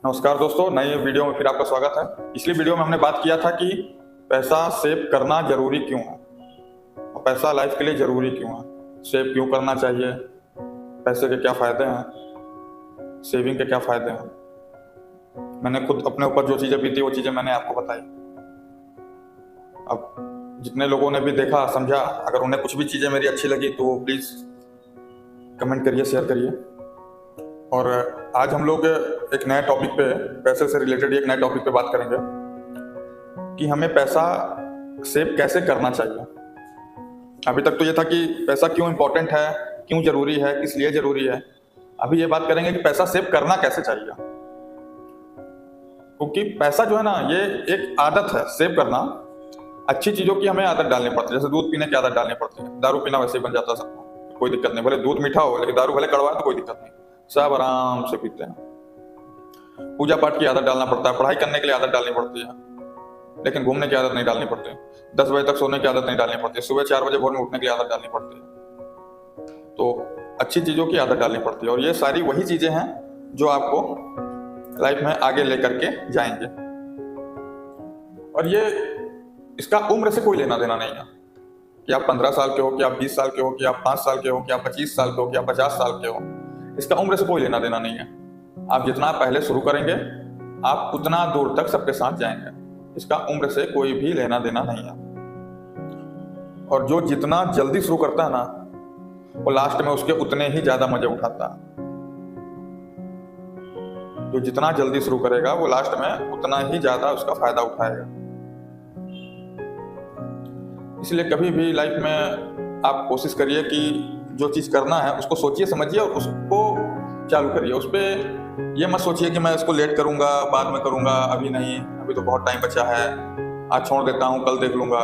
नमस्कार दोस्तों, नई वीडियो में फिर आपका स्वागत है। पिछली वीडियो में हमने बात किया था कि पैसा सेव करना जरूरी क्यों है और पैसा लाइफ के लिए जरूरी क्यों है, सेव क्यों करना चाहिए, पैसे के क्या फायदे हैं, सेविंग के क्या फायदे हैं। मैंने खुद अपने ऊपर जो चीज़ें बीती वो चीज़ें मैंने आपको बताई। अब जितने लोगों ने भी देखा समझा, अगर उन्हें कुछ भी चीज़ें मेरी अच्छी लगी तो वो प्लीज़ कमेंट करिए, शेयर करिए। और आज हम लोग एक नए टॉपिक पे, पैसे से रिलेटेड एक नए टॉपिक पे बात करेंगे कि हमें पैसा सेव कैसे करना चाहिए। अभी तक तो ये था कि पैसा क्यों इंपॉर्टेंट है, क्यों जरूरी है, किस लिए जरूरी है। अभी ये बात करेंगे कि पैसा सेव करना कैसे चाहिए, क्योंकि पैसा जो है ना, ये एक आदत है सेव करना। अच्छी चीजों की हमें आदत डालनी पड़ती है, जैसे दूध पीने की आदत डालनी पड़ती है। दारू पीना वैसे ही बन जाता है सबको, कोई दिक्कत नहीं। भले दूध मीठा हो लेकिन दारू भले कड़वा है तो कोई दिक्कत नहीं, सब आराम से पीते हैं। पूजा पाठ की आदत डालना पड़ता है, पढ़ाई करने के लिए आदत डालनी पड़ती है, लेकिन घूमने की आदत नहीं डालनी पड़ती। 10 बजे तक सोने की आदत नहीं डालनी पड़ती, सुबह 4 बजे भोर में उठने की आदत डालनी पड़ती है। तो अच्छी चीजों की आदत डालनी पड़ती है, और ये सारी वही चीजें हैं जो आपको लाइफ में आगे लेकर के जाएंगे। और ये इसका उम्र से कोई लेना देना नहीं है कि आप 15 साल के हो, कि आप 20 साल के हो, कि आप 5 साल के हो, कि आप 25 साल के हो, कि आप 50 साल के हो। इसका उम्र से कोई लेना देना नहीं है। आप जितना पहले शुरू करेंगे आप उतना दूर तक सबके साथ जाएंगे। इसका उम्र से कोई भी लेना देना नहीं है। और जो जितना जल्दी शुरू करता है ना, वो लास्ट में उसके उतने ही ज्यादा मजे उठाता है। जो जितना जल्दी शुरू करेगा वो लास्ट में उतना ही ज्यादा उसका फायदा उठाएगा। इसलिए कभी भी लाइफ में आप कोशिश करिए कि जो चीज करना है उसको सोचिए समझिए और उसको चालू करिए। उस पर ये मत सोचिए कि मैं इसको लेट करूंगा, बाद में करूंगा, अभी नहीं, अभी तो बहुत टाइम बचा है, आज छोड़ देता हूँ, कल देख लूंगा।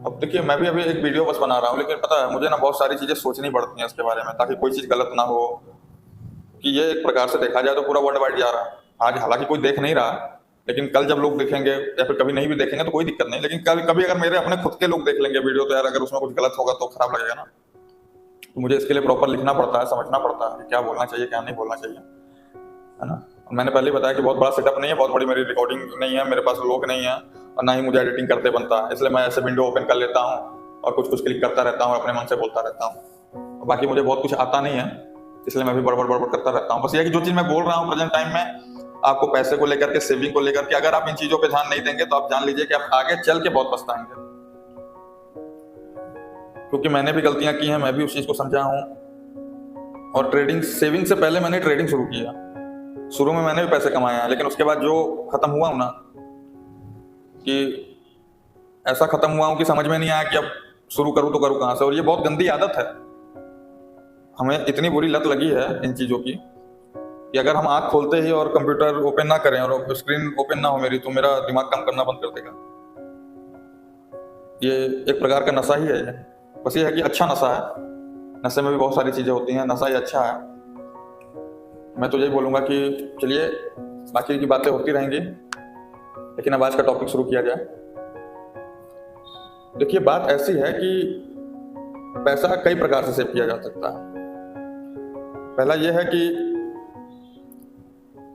अब देखिए, मैं भी अभी एक वीडियो बस बना रहा हूँ, लेकिन पता है मुझे ना बहुत सारी चीजें सोचनी पड़ती हैं इसके बारे में, ताकि कोई चीज गलत ना हो। कि ये एक प्रकार से देखा जाए तो पूरा वर्ल्ड वाइड जा रहा है आज, हालांकि कोई देख नहीं रहा, लेकिन कल जब लोग देखेंगे या फिर कभी नहीं भी देखेंगे तो कोई दिक्कत नहीं। लेकिन कल कभी अगर मेरे अपने खुद के लोग देख लेंगे वीडियो, तो यार अगर उसमें कुछ गलत होगा तो खराब लगेगा ना। तो मुझे इसके लिए प्रॉपर लिखना पड़ता है, समझना पड़ता है क्या बोलना चाहिए, क्या नहीं बोलना चाहिए, है ना। मैंने पहले बताया कि बहुत बड़ा सेटअप नहीं है, बहुत बड़ी मेरी रिकॉर्डिंग नहीं है, मेरे पास लोग नहीं है, और ना ही मुझे एडिटिंग करते बनता है। इसलिए मैं ऐसे विंडो ओपन कर लेता हूँ और कुछ कुछ क्लिक करता रहता हूँ, अपने मन से बोलता रहता हूँ। बाकी मुझे बहुत कुछ आता नहीं है, इसलिए मैं भी बड़बड़ बड़बड़ करता रहता हूँ। बस ये कि जो चीज मैं बोल रहा हूँ प्रेजेंट टाइम में आपको, पैसे को लेकर के, सेविंग को लेकर के, अगर आप इन चीजों पे ध्यान नहीं देंगे तो आप जान लीजिए कि आप आगे चल के बहुत पछताएंगे। क्योंकि मैंने भी गलतियां की हैं, मैं भी उस चीज को समझा हूँ। और ट्रेडिंग, सेविंग से पहले मैंने ट्रेडिंग शुरू किया। शुरू में मैंने भी पैसे कमाए हैं, लेकिन उसके बाद जो खत्म हुआ हूं ना, कि ऐसा खत्म हुआ हूं कि समझ में नहीं आया कि अब शुरू करूं तो करूं कहां से। और ये बहुत गंदी आदत है, हमें इतनी बुरी लत लगी है इन चीजों की कि अगर हम आंख खोलते ही और कंप्यूटर ओपन ना करें और स्क्रीन ओपन ना हो मेरी, तो मेरा दिमाग काम करना बंद कर देगा। ये एक प्रकार का नशा ही है ये। बस ये है कि अच्छा नशा है, नशे में भी बहुत सारी चीजें होती हैं, नशा ही अच्छा है। मैं तो यही बोलूंगा कि चलिए, बाकी की बातें होती रहेंगी, लेकिन अब आज का टॉपिक शुरू किया जाए। देखिए, बात ऐसी है कि पैसा कई प्रकार से सेव किया जा सकता है। पहला यह है कि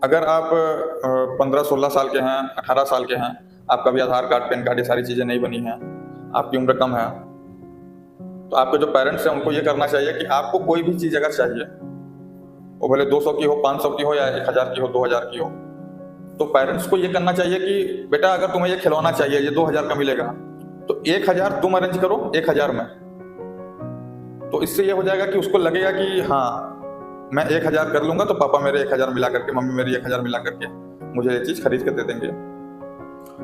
अगर आप 15-16 साल के हैं, 18 साल के हैं, आपका भी आधार कार्ड, पैन कार्ड, ये सारी चीजें नहीं बनी हैं, आपकी उम्र कम है, तो आपके जो पेरेंट्स हैं उनको ये करना चाहिए कि आपको कोई भी चीज अगर चाहिए, वो भले 200 की हो, 500 की हो, या 1000 की हो, 2000 की हो, तो पेरेंट्स को ये करना चाहिए कि बेटा अगर तुम्हें ये खिलौना चाहिए, ये 2000 का मिलेगा, तो 1000 तुम अरेंज करो 1000 में। तो इससे ये हो जाएगा कि उसको लगेगा कि हाँ, मैं 1000 कर लूंगा तो पापा मेरे 1000 मिला करके, मम्मी मेरी 1000 मिला करके मुझे ये चीज खरीद के दे देंगे।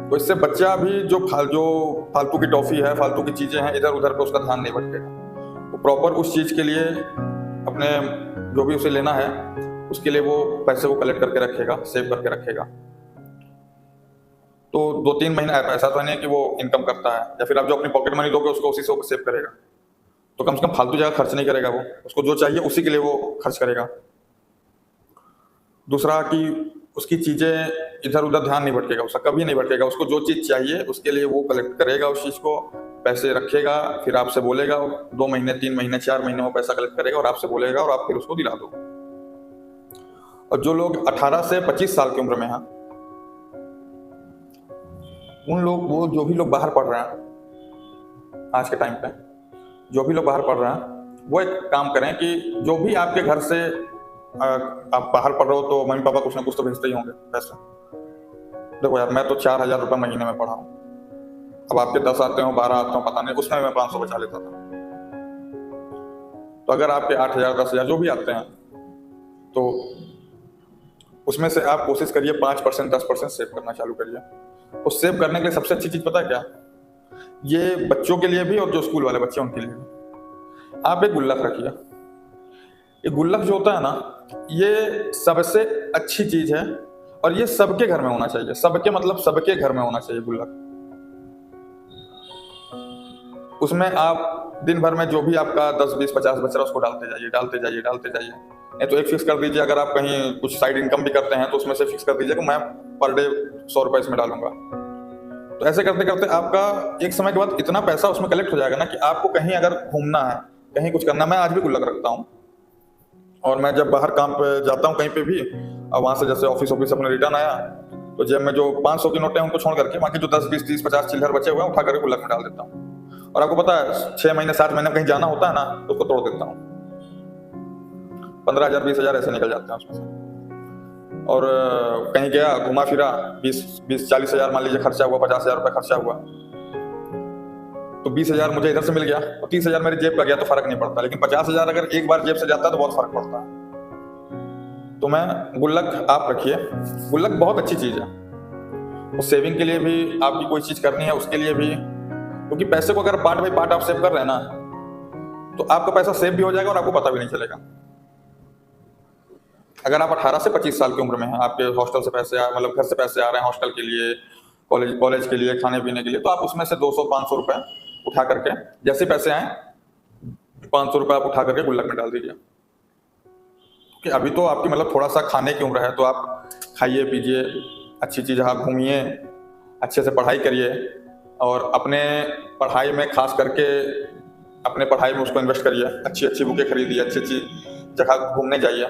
तो इससे बच्चा भी जो फालतू की टॉफी है, फालतू की चीजें हैं, इधर उधर पे उसका ध्यान नहीं भटकेगा। वो प्रॉपर उस चीज के लिए अपने जो भी उसे लेना है उसके लिए वो पैसे को कलेक्ट करके रखेगा, सेव करके रखेगा। तो 2-3 महीना ऐसा तो नहीं है कि वो इनकम करता है, या फिर आप जो अपनी पॉकेट मनी दोगे उसको उसी से वो सेव करेगा। तो कम से कम फालतू जगह खर्च नहीं करेगा, वो उसको जो चाहिए उसी के लिए वो खर्च करेगा। दूसरा कि उसकी चीजें इधर उधर ध्यान नहीं भटकेगा, उसका कभी नहीं भटकेगा। उसको जो चीज चाहिए उसके लिए वो कलेक्ट करेगा, उस चीज को पैसे रखेगा, फिर आपसे बोलेगा, 2 महीने, 3 महीने, 4 महीने वो पैसा कलेक्ट करेगा और आपसे बोलेगा, और आप फिर उसको दिला दो। और जो लोग 18 से 25 साल की उम्र में हैं, उन लोग, वो जो भी लोग बाहर पढ़ रहे हैं आज के टाइम पे, जो भी लोग बाहर पढ़ रहे हैं, वो एक काम करें कि जो भी आपके घर से आप बाहर पढ़ रहे हो तो मम्मी पापा कुछ ना कुछ तो भेजते ही होंगे पैसे। देखो यार, मैं तो 4,000 रुपये महीने में पढ़ा हूँ, अब आपके 10 आते हो 12 आते हो पता नहीं, उसमें मैं 500 बचा लेता था। तो अगर आपके 8,000 10,000 जो भी आते हैं, तो उसमें से आप कोशिश करिए 5% 10% सेव करना चालू करिए। और सेव करने के लिए सबसे अच्छी चीज पता है क्या? ये बच्चों के लिए भी और जो स्कूल वाले बच्चे उनके लिए भी, आप एक गुल्लक रखिए। ये गुल्लक जो होता है ना, ये सबसे अच्छी चीज है और ये सबके घर में होना चाहिए। सबके मतलब सबके घर में होना चाहिए गुल्लक। उसमें आप दिन भर में जो भी आपका 10 20 50 बच रहा है उसको डालते जाइए डालते जाइए डालते जाइए। नहीं तो एक फिक्स कर दीजिए, अगर आप कहीं कुछ साइड इनकम भी करते हैं तो उसमें से फिक्स कर दीजिए कि मैं पर डे 100 रुपए इसमें डालूंगा। तो ऐसे करते करते आपका एक समय के बाद इतना पैसा उसमें कलेक्ट हो जाएगा ना कि आपको कहीं अगर घूमना है, कहीं कुछ करना। मैं आज भी गुल्लक रखता हूँ, और मैं जब बाहर काम पे जाता हूँ कहीं पे भी, और वहां से जैसे ऑफिस अपने रिटर्न आया, तो जब मैं जो 500 की नोटें उनको छोड़ करके बाकी जो 10 20 30 50 चिल्लर बचे हुए हैं उठा करके गुल्लक में डाल देता हूँ। और आपको पता है 6 महीने 7 महीने कहीं जाना होता है ना, तो उसको तोड़ देता हूँ। 15,000 20,000 ऐसे निकल जाते हैं उसमें से। और कहीं गया घुमा फिरा, 20 40,000 मान लीजिए खर्चा हुआ, 50,000 रुपये खर्चा हुआ, तो 20,000 मुझे इधर से मिल गया और 30,000 मेरी जेब का गया तो फर्क नहीं पड़ता। लेकिन 50,000 अगर एक बार जेब से जाता है तो बहुत फर्क पड़ता है। तो मैं गुल्लक आप रखिए, गुल्लक बहुत अच्छी चीज है। उस सेविंग के लिए भी, आपकी कोई चीज करनी है उसके लिए भी, क्योंकि पैसे को अगर पार्ट बाई पार्ट आप सेव कर रहे हैं ना, तो आपका पैसा सेव भी हो जाएगा और आपको पता भी नहीं चलेगा। अगर आप 18 से 25 साल की उम्र में हैं, आपके हॉस्टल से पैसे मतलब घर से पैसे आ रहे हैं हॉस्टल के लिए, कॉलेज के लिए, खाने पीने के लिए, तो आप उसमें से 200 500 रुपए उठा करके, जैसे पैसे आए 500 रुपए आप उठा करके गुल्लक में डाल दीजिए। कि अभी तो आपकी मतलब थोड़ा सा खाने की उम्र है, तो आप खाइए पीजिए, अच्छी चीज़ आप घूमिए, अच्छे से पढ़ाई करिए, और अपने पढ़ाई में खास करके अपने पढ़ाई में उसको इन्वेस्ट करिए। अच्छी अच्छी बुकें खरीदिए, अच्छी अच्छी जगह घूमने जाइए।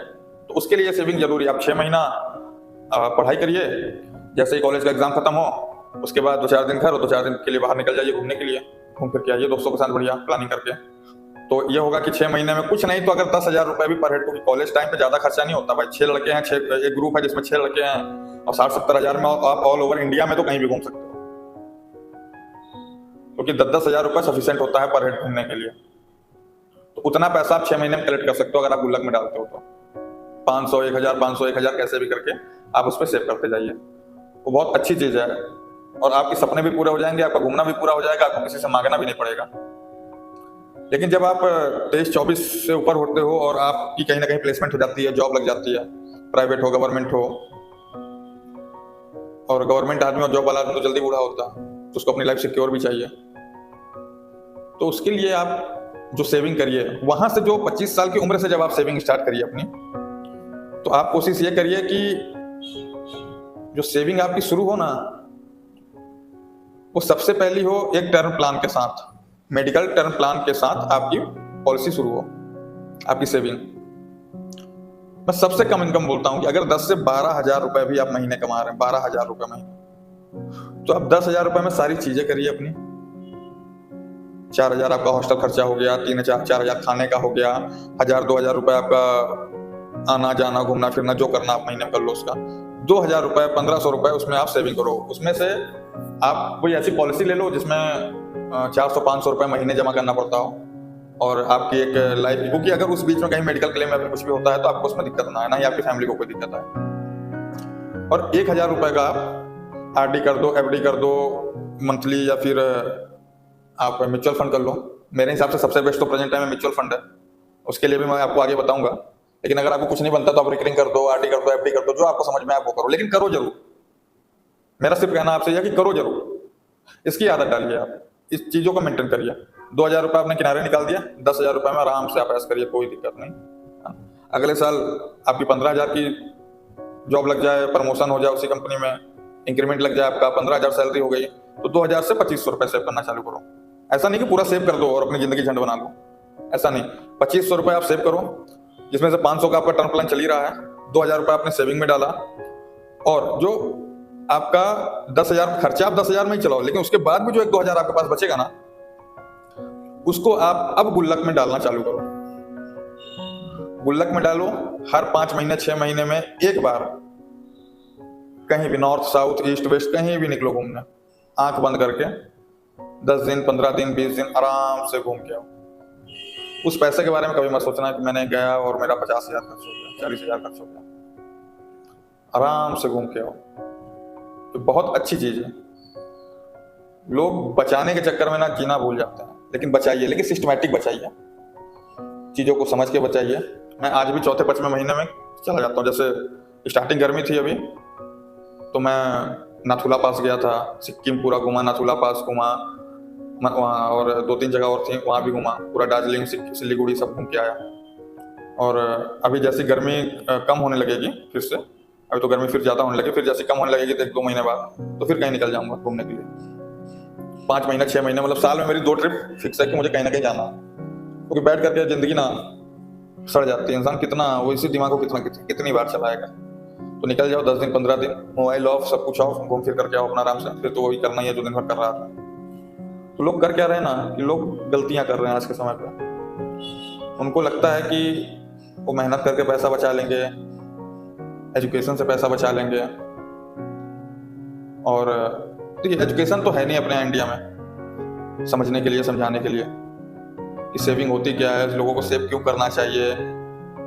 तो उसके लिए सेविंग जरूरी है। आप 6 महीना पढ़ाई करिए, जैसे ही कॉलेज का एग्जाम खत्म हो उसके बाद 2-4 दिन घर और 2-4 दिन के लिए बाहर निकल जाइए घूमने के लिए, घूम फिर के आइए दोस्तों के साथ बढ़िया प्लानिंग करके। तो ये होगा कि 6 महीने में कुछ नहीं तो अगर 10,000 रुपए भी पर हेड, क्योंकि कॉलेज टाइम पे ज्यादा खर्चा नहीं होता भाई। 6 लड़के हैं, एक ग्रुप है जिसमें 6 लड़के हैं, और 60-70 हजार में आप ऑल ओवर इंडिया में तो कहीं भी घूम सकते हो, क्योंकि 10,000 रुपए सफिशिएंट होता है पर हेड घूमने के लिए। तो उतना पैसा आप 6 महीने में कलेक्ट कर सकते हो अगर आप गुल्लक में डालते हो तो। 500 1,000 500 1,000 कैसे भी करके आप उस पर सेव करते जाइए। वो बहुत अच्छी चीज है, और आपके सपने भी पूरे हो जाएंगे, आपका घूमना भी पूरा हो जाएगा, आपको किसी से मांगना भी नहीं पड़ेगा। लेकिन जब आप 23-24 से ऊपर होते हो और आपकी कहीं ना कहीं प्लेसमेंट हो जाती है, जॉब लग जाती है, प्राइवेट हो गवर्नमेंट हो, और गवर्नमेंट आदमी और जॉब वाला आदमी तो जल्दी बूढ़ा होता है, तो उसको अपनी लाइफ सिक्योर भी चाहिए। तो उसके लिए आप जो सेविंग करिए, वहां से जो 25 साल की उम्र से जब आप सेविंग स्टार्ट करिए अपनी, तो आप कोशिश ये करिए कि जो सेविंग आपकी शुरू हो ना, वो सबसे पहली हो एक टर्म प्लान के साथ, मेडिकल टर्म प्लान के साथ आपकी पॉलिसी शुरू हो, आपकी सेविंग। मैं सबसे कम इनकम बोलता हूं कि अगर 10 से 12,000 रुपए भी आप महीने कमा रहे हैं, 12,000 रुपए महीने, तो आप 10,000 रुपए में सारी चीजें करिए अपनी। 4,000 आपका हॉस्टल खर्चा हो गया, 3,000-4,000 खाने का हो गया, 1,000-2,000 रुपए आपका आना जाना घूमना फिरना जो करना आप महीने में कर लो उसका, 2,000 रुपए 1,500 रुपए उसमें आप सेविंग करो। उसमें से आप कोई ऐसी पॉलिसी ले लो जिसमें 400-500 रुपए महीने जमा करना पड़ता हो, और आपकी एक लाइफ, क्योंकि अगर उस बीच में कहीं मेडिकल क्लेम या फिर कुछ भी होता है तो आपको उसमें दिक्कत ना है, ना ही आपकी फैमिली को कोई दिक्कत है। और 1,000 रुपए का आप आरडी कर दो, एफडी कर दो मंथली, या फिर आप म्यूचुअल फंड कर लो। मेरे हिसाब से सबसे बेस्ट तो प्रेजेंट टाइम में म्यूचुअल फंड है, उसके लिए भी मैं आपको आगे बताऊंगा। लेकिन अगर आपको कुछ नहीं बनता तो आप रिकरिंग कर दो, आरडी कर दो, एफडी कर दो, जो आपको समझ में आए वो करो, लेकिन करो जरूर। मेरा सिर्फ कहना आपसे यह कि करो जरूर, इसकी आदत डालिए, आप इस चीजों को मेंटेन करिए। 2,000 रुपए आपने किनारे निकाल दिया, 10,000 रुपए में आराम से आप ऐश करिए, कोई दिक्कत नहीं। अगले साल आपकी 15,000 की जॉब लग जाए, प्रमोशन हो जाए उसी कंपनी में, इंक्रीमेंट लग जाए, आपका 15,000 सैलरी हो गई, तो 2,000 से 2,500 रुपए सेव करना चालू करो। ऐसा नहीं कि पूरा सेव कर दो और अपनी जिंदगी झंड बना लो, ऐसा नहीं। 2,500 रुपए आप सेव करो, जिसमें से 500 का आपका टर्म प्लान चल ही रहा है, 2,000 रुपये आपने सेविंग में डाला, और जो आपका 10,000 खर्चा आप 10,000 में ही चलाओ, लेकिन उसके बाद भी जो 1-2 हज़ार आपके पास बचेगा ना, उसको आप अब गुल्लक में डालना चालू करो। गुल्लक में डालो, हर 5 महीने 6 महीने में एक बार कहीं भी नॉर्थ साउथ ईस्ट वेस्ट कहीं भी निकलो घूमने, आंख बंद करके 10 दिन 15 दिन 20 दिन आराम से घूम के आओ। उस पैसे के बारे में कभी मत सोचना कि मैंने गया और मेरा 50,000 खर्च हो गया, 40,000 खर्च हो गया। आराम से घूम के आओ, तो बहुत अच्छी चीज है। लोग बचाने के चक्कर में ना जीना भूल जाते हैं, लेकिन बचाइए, लेकिन सिस्टमैटिक बचाइए, चीजों को समझ के बचाइए। मैं आज भी चौथे 5वें महीने में चला जाता हूँ। जैसे स्टार्टिंग गर्मी थी अभी, तो मैं नाथुला पास गया था, सिक्किम पूरा घूमा, नाथुला पास घूमा वहाँ, और 2-3 जगह और थी वहाँ भी घूमा, पूरा दार्जिलिंग सिलीगुड़ी सब घूम के आया। और अभी जैसी गर्मी कम होने लगेगी फिर से, अभी तो गर्मी फिर ज़्यादा होने लगी, फिर जैसे कम होने लगेगी तो 1-2 महीने बाद तो फिर कहीं निकल जाऊँगा घूमने के लिए। 5 महीने 6 महीने मतलब साल में मेरी 2 ट्रिप फिक्स है कि मुझे कहीं ना कहीं जाना है, क्योंकि बैठ करके ज़िंदगी ना सड़ जाती है। इंसान कितना वो इसी दिमाग को कितनी बार चलाएगा। तो निकल जाओ 10 दिन 15 दिन, मोबाइल ऑफ, सब कुछ ऑफ, घूम फिर करके आओ अपना आराम से। फिर तो वही करना ही है जो दिन भर कर रहा था। तो लोग कर क्या रहे हैं ना, कि लोग गलतियां कर रहे हैं आज के समय पे। उनको लगता है कि वो मेहनत करके पैसा बचा लेंगे, एजुकेशन से पैसा बचा लेंगे, और देखिए एजुकेशन तो है नहीं अपने इंडिया में समझने के लिए, समझाने के लिए कि सेविंग होती क्या है, लोगों को सेव क्यों करना चाहिए,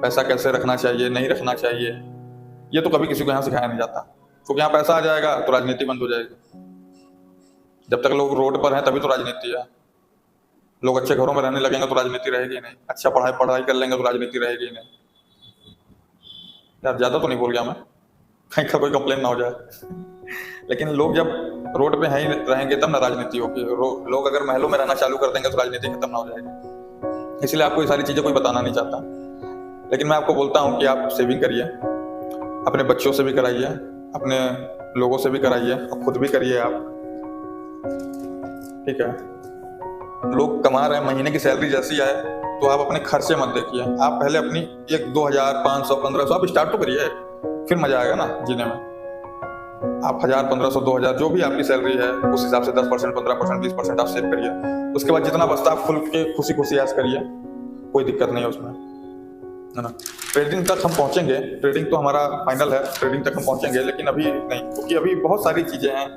पैसा कैसे रखना चाहिए, नहीं रखना चाहिए। ये तो कभी किसी को यहाँ सिखाया नहीं जाता, क्योंकि यहाँ पैसा आ जाएगा तो राजनीति बंद हो जाएगी। जब तक लोग रोड पर हैं तभी तो राजनीति है। लोग अच्छे घरों में रहने लगेंगे तो राजनीति रहेगी नहीं, अच्छा पढ़ाई कर लेंगे तो राजनीति रहेगी नहीं। यार ज़्यादा तो नहीं बोल गया मैं, कहीं का कोई कंप्लेन ना हो जाए। लेकिन लोग जब रोड पे ही रहेंगे तब ना राजनीति होगी। लोग अगर महलों में रहना चालू कर देंगे तो राजनीति खत्म ना हो जाएगी। इसलिए आपको ये सारी चीज़ें कोई बताना नहीं चाहता, लेकिन मैं आपको बोलता हूँ कि आप सेविंग करिए, अपने बच्चों से भी कराइए, अपने लोगों से भी कराइए, और खुद भी करिए आप, ठीक है। लोग कमा रहे हैं, महीने की सैलरी जैसी आए तो आप अपने खर्चे मत देखिए। आप पहले अपनी 1-2 हज़ार 500 1500 आप स्टार्ट तो करिए, फिर मजा आएगा ना जीने में। आप 1000 1500 2000 जो भी आपकी सैलरी है उस हिसाब से 10% 15% 20% आप सेव करिए। उसके बाद जितना बचता आप खुल के खुशी खुशी ऐश करिए, कोई दिक्कत नहीं है उसमें, है ना। ट्रेडिंग तक हम पहुंचेंगे, ट्रेडिंग तो हमारा फाइनल है, ट्रेडिंग तक हम पहुंचेंगे, लेकिन अभी नहीं, क्योंकि अभी बहुत सारी चीजें हैं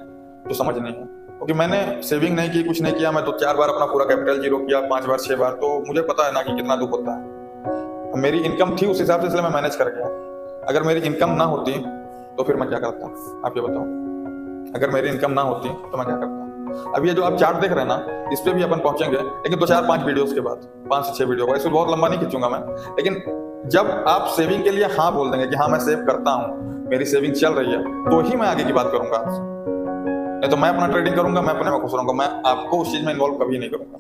जो समझ नहीं है। क्योंकि मैंने सेविंग नहीं की, कुछ नहीं किया, मैं तो 4 बार अपना पूरा कैपिटल जीरो किया, 5 बार 6 बार, तो मुझे पता है ना कि कितना दुख होता है। मेरी इनकम थी उस हिसाब से, इसलिए मैं मैनेज कर गया। अगर मेरी इनकम ना होती तो फिर मैं क्या करता, आप ये बताओ। अगर मेरी इनकम ना होती तो मैं क्या करता। अब ये जो आप चार्ट देख रहे हैं ना, इस पे भी अपन पहुंचेंगे, लेकिन 2 4 5 वीडियोस के बाद, 5 से 6 वीडियो का, इसको बहुत लंबा नहीं खींचूंगा मैं। लेकिन जब आप सेविंग के लिए हाँ बोल देंगे कि हाँ मैं सेव करता हूँ, मेरी सेविंग चल रही है, तो ही मैं आगे की बात करूंगा आपसे। नहीं तो मैं अपना ट्रेडिंग करूंगा, मैं अपने में खुश रहूंगा, मैं आपको उस चीज में इन्वॉल्व कभी नहीं करूंगा।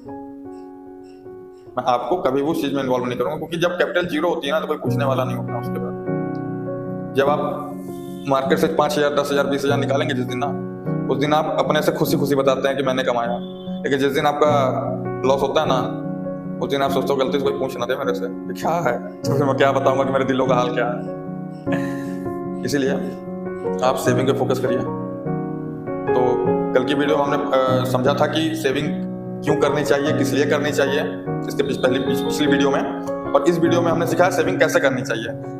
मैं आपको कभी भी उस चीज में इन्वॉल्व नहीं करूंगा, क्योंकि जब कैपिटल जीरो होती है ना तो कोई पूछने वाला नहीं होता उसके बाद। जब आप मार्केट से 5,000 10,000 20,000 निकालेंगे जिस दिन ना, उस दिन आप अपने से खुशी खुशी बताते हैं कि मैंने कमाया। लेकिन जिस दिन आपका लॉस होता है ना, उस दिन आप सोचते हो गलती से कोई पूछ ना दे मेरे से क्या है, तो फिर मैं क्या बताऊंगा कि मेरे दिलों का हाल क्या है। इसीलिए आप सेविंग पे फोकस करिए। तो कल की वीडियो में हमने समझा था कि सेविंग क्यों करनी चाहिए, किस लिए करनी चाहिए, इसके पिछली वीडियो में। और इस वीडियो में हमने सिखाया सेविंग कैसे करनी चाहिए।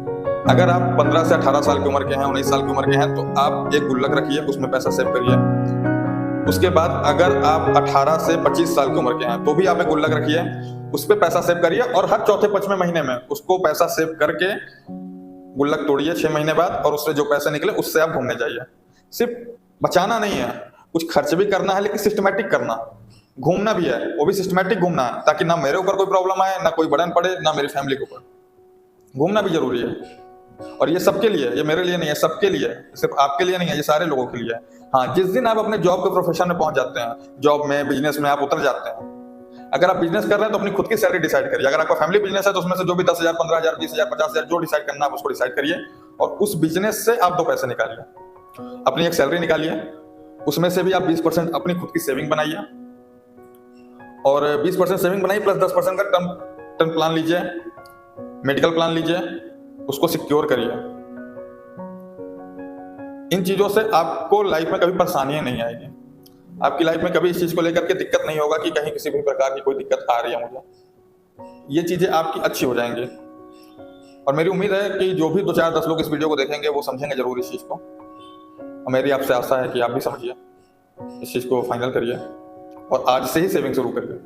अगर आप 15 से 18 साल की उम्र के हैं, 19 साल की उम्र के हैं, तो आप एक गुल्लक रखिए, उसमें पैसा सेव करिए। उसके बाद अगर आप 18 से 25 साल की उम्र के हैं तो भी आप एक गुल्लक रखिए, उस पर पैसा सेव करिए, और हर चौथे 5वें महीने में उसको पैसा सेव करके गुल्लक तोड़िए 6 महीने बाद, और उससे जो पैसे निकले उससे आप घूमने जाइए। सिर्फ बचाना नहीं है, कुछ खर्च भी करना है, लेकिन सिस्टमैटिक करना। घूमना भी है, वो भी सिस्टमैटिक घूमना है, ताकि ना मेरे ऊपर कोई प्रॉब्लम आए, ना कोई बर्डन पड़े, ना मेरी फैमिली के ऊपर। घूमना भी जरूरी है, और ये सबके लिए, ये मेरे लिए नहीं है, सबके लिए, सिर्फ आपके लिए नहीं है, ये सारे लोगों के लिए है। हाँ, जिस दिन आप अपने जॉब के प्रोफेशन में पहुंच जाते हैं, जॉब में बिजनेस में आप उतर जाते हैं, अगर आप बिजनेस कर रहे हैं तो अपनी खुद की सैलरी डिसाइड करिए। अगर आपका फैमिली बिजनेस है तो उसमें से जो भी 10,000 15,000 20,000 50,000 जो डिसाइड करना है उसको डिसाइड करिए, और उस बिजनेस से आप 2 पैसे निकालिए, अपनी एक सैलरी निकालिए, उसमें से भी आप 20% अपनी खुद की सेविंग बनाइए, और 20% सेविंग बनाइए, प्लस 10% का टर्म प्लान लीजिए, मेडिकल प्लान लीजिए, उसको सिक्योर करिए। इन चीज़ों से आपको लाइफ में कभी परेशानियाँ नहीं आएगी। आपकी लाइफ में कभी इस चीज़ को लेकर के दिक्कत नहीं होगा कि कहीं किसी भी प्रकार की कोई दिक्कत आ रही है मुझे। ये चीज़ें आपकी अच्छी हो जाएंगी और मेरी उम्मीद है कि जो भी 2-4-10 लोग इस वीडियो को देखेंगे वो समझेंगे जरूर इस चीज़ को। और मेरी आपसे आशा है कि आप भी समझिए, इस चीज़ को फाइनल करिए और आज से ही सेविंग शुरू करिए।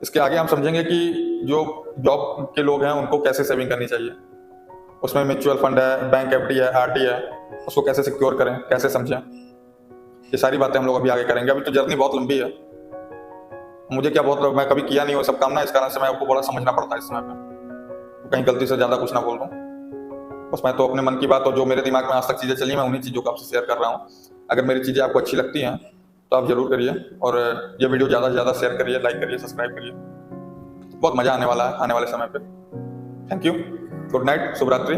इसके आगे हम समझेंगे कि जो जॉब के लोग हैं उनको कैसे सेविंग करनी चाहिए, उसमें म्यूचुअल फंड है, बैंक एफडी है, आरडी है, उसको कैसे सिक्योर करें, कैसे समझें। ये सारी बातें हम लोग अभी आगे करेंगे। अभी तो जर्नी बहुत लंबी है, मुझे क्या बहुत मैं कभी किया नहीं वो सब काम ना, इस कारण से मैं आपको बड़ा समझना पड़ता है इस समय पे, कहीं गलती से ज़्यादा कुछ ना बोल दूँ। बस मैं तो अपने मन की बात और जो मेरे दिमाग में आज तक चीज़ें चली मैं उन्हीं चीज़ों को आपसे शेयर कर रहा हूँ। अगर मेरी चीज़ें आपको अच्छी लगती हैं तो आप जरूर करिए और ये वीडियो ज़्यादा से ज़्यादा शेयर करिए, लाइक करिए, सब्सक्राइब करिए। बहुत मज़ा आने वाला है आने वाले समय पे। थैंक यू, गुड नाइट, शुभ रात्रि।